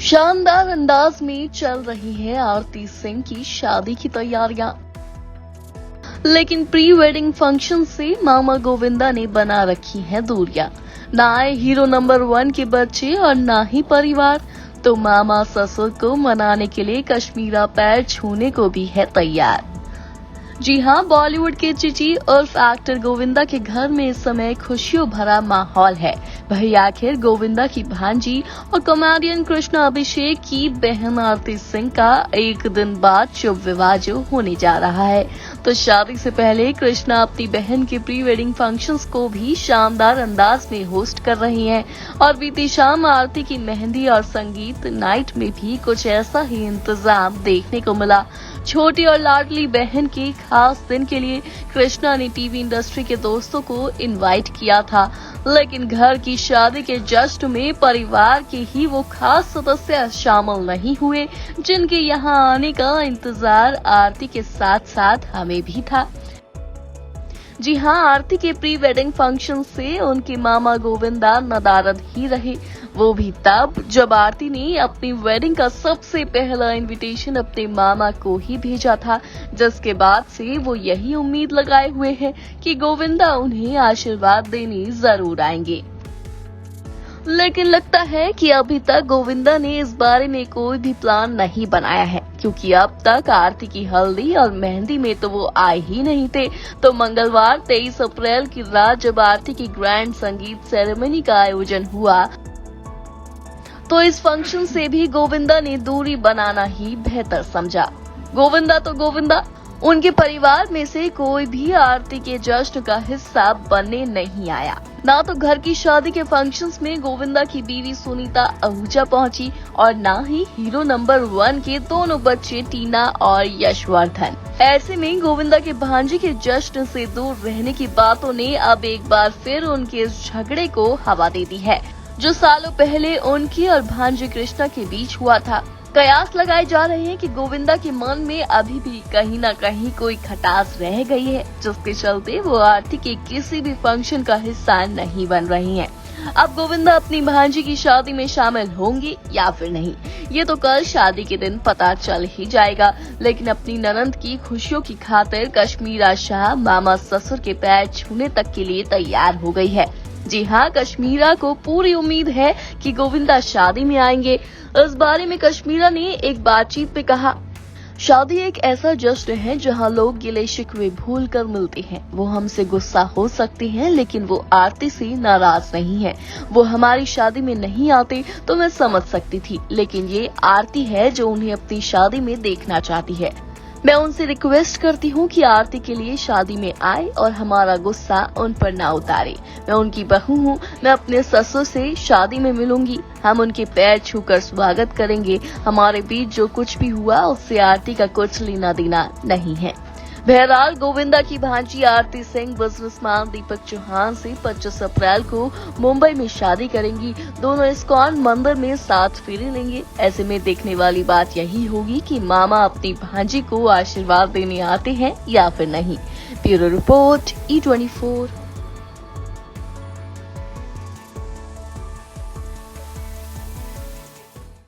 शानदार अंदाज में चल रही है आरती सिंह की शादी की तैयारियां, लेकिन प्री वेडिंग फंक्शन से मामा गोविंदा ने बना रखी हैं दूरियां। ना आए हीरो नंबर 1 के बच्चे और ना ही परिवार, तो मामा ससुर को मनाने के लिए कश्मीरा पैर छूने को भी है तैयार। जी हां, बॉलीवुड के चिची उर्फ एक्टर गोविंदा के घर में इस समय खुशियों भरा माहौल है। वही आखिर गोविंदा की भांजी और कॉमेडियन कृष्णा अभिषेक की बहन आरती सिंह का एक दिन बाद शुभ विवाह जो होने जा रहा है, तो शादी से पहले कृष्णा अपनी बहन के प्री वेडिंग फंक्शंस को भी शानदार अंदाज में होस्ट कर रही हैं और बीती शाम आरती की मेहंदी और संगीत नाइट में भी कुछ ऐसा ही इंतजाम देखने को मिला। छोटी और लाडली बहन के खास दिन के लिए कृष्णा ने टीवी इंडस्ट्री के दोस्तों को इनवाइट किया था, लेकिन घर की शादी के जश्न में परिवार के ही वो खास सदस्य शामिल नहीं हुए जिनके यहाँ आने का इंतजार आरती के साथ साथ हमें भी था। जी हां, आरती के प्री वेडिंग फंक्शन से उनके मामा गोविंदा नदारद ही रहे, वो भी तब जब आरती ने अपनी वेडिंग का सबसे पहला इनविटेशन अपने मामा को ही भेजा था, जिसके बाद से वो यही उम्मीद लगाए हुए हैं कि गोविंदा उन्हें आशीर्वाद देने जरूर आएंगे। लेकिन लगता है कि अभी तक गोविंदा ने इस बारे में कोई भी प्लान नहीं बनाया है, क्योंकि अब तक आरती की हल्दी और मेहंदी में तो वो आए ही नहीं थे। तो मंगलवार 23 अप्रैल की रात जब आरती की ग्रैंड संगीत सेरेमनी का आयोजन हुआ, तो इस फंक्शन से भी गोविंदा ने दूरी बनाना ही बेहतर समझा। गोविंदा तो गोविंदा, उनके परिवार में से कोई भी आरती के जश्न का हिस्सा बनने नहीं आया। ना तो घर की शादी के फंक्शंस में गोविंदा की बीवी सुनीता आहूजा पहुंची और ना ही हीरो नंबर 1 के दोनों बच्चे टीना और यशवर्धन। ऐसे में गोविंदा के भांजे के जश्न से दूर रहने की बातों ने अब एक बार फिर उनके इस झगड़े को हवा दे दी है, जो सालों पहले उनकी और भांजे कृष्णा के बीच हुआ था। कयास लगाए जा रहे हैं कि गोविंदा के मन में अभी भी कहीं न कहीं कोई खटास रह गई है, जिसके चलते वो आरती के किसी भी फंक्शन का हिस्सा नहीं बन रही हैं। अब गोविंदा अपनी भांजी की शादी में शामिल होंगी या फिर नहीं, ये तो कल शादी के दिन पता चल ही जाएगा। लेकिन अपनी ननंद की खुशियों की खातिर कश्मीरा शाह मामा ससुर के पैर छूने तक के लिए तैयार हो गई है। जी हाँ, कश्मीरा को पूरी उम्मीद है कि गोविंदा शादी में आएंगे। इस बारे में कश्मीरा ने एक बातचीत में कहा, शादी एक ऐसा जश्न है जहाँ लोग गिले शिकवे भूल कर मिलते हैं। वो हमसे गुस्सा हो सकते हैं, लेकिन वो आरती से नाराज नहीं है। वो हमारी शादी में नहीं आते तो मैं समझ सकती थी, लेकिन ये आरती है जो उन्हें अपनी शादी में देखना चाहती है। मैं उनसे रिक्वेस्ट करती हूँ कि आरती के लिए शादी में आए और हमारा गुस्सा उन पर ना उतारे। मैं उनकी बहू हूँ, मैं अपने ससुर से शादी में मिलूंगी, हम उनके पैर छूकर स्वागत करेंगे। हमारे बीच जो कुछ भी हुआ उससे आरती का कुछ लेना देना नहीं है। बहरहाल गोविंदा की भांजी आरती सिंह बिजनेसमैन दीपक चौहान से 25 अप्रैल को मुंबई में शादी करेंगी। दोनों इस्कॉन मंदिर में साथ फेरे लेंगे। ऐसे में देखने वाली बात यही होगी कि मामा अपनी भांजी को आशीर्वाद देने आते हैं या फिर नहीं। Bureau report E24।